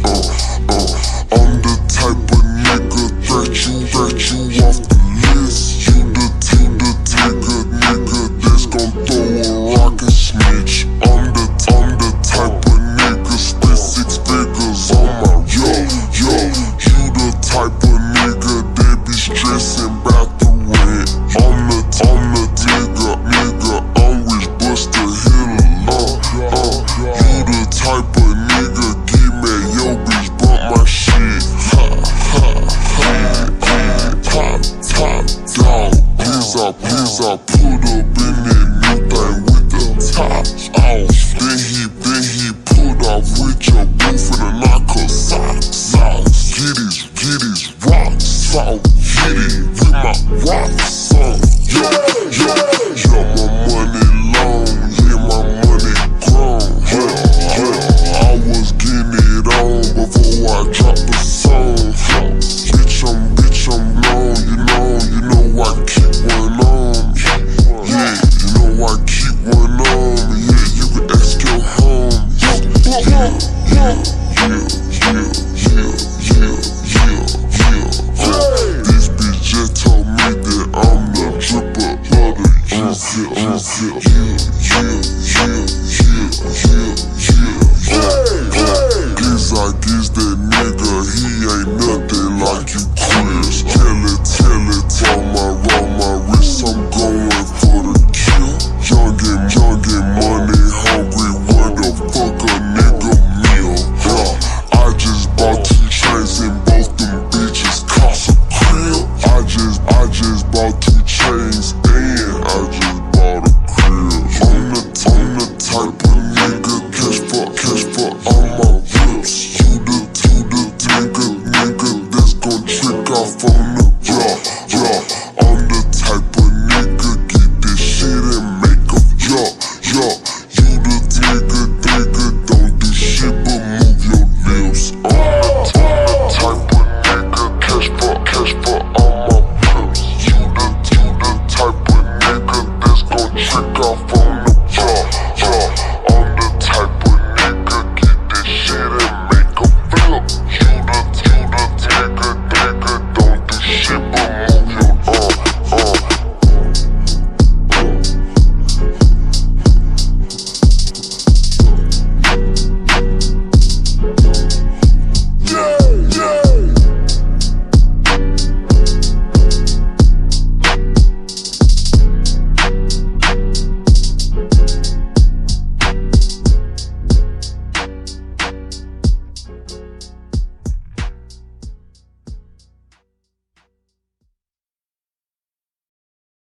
I'm the type of nigga that you off the list. You the nigga that's gon' throw a rock and snitch. I'm the type of nigga spend 6 figures on my yo. You the type of nigga that be stressing about the rent. I'm the nigga, I'm rich Buster Hill. You the type of nigga get mad, yo bitch bump my shit. Top dog, please I put up in that new thing with the top off. Then he put off with your booth and a knock her socks off. Get his rocks off, hit it with my rocks off. Yeah, my money long, yeah, my money grown. I was getting it on before I dropped the song. Bitch, I'm known, you know I keep one on. Yeah, you know I keep one on. Yeah, you can ask your home. Yeah.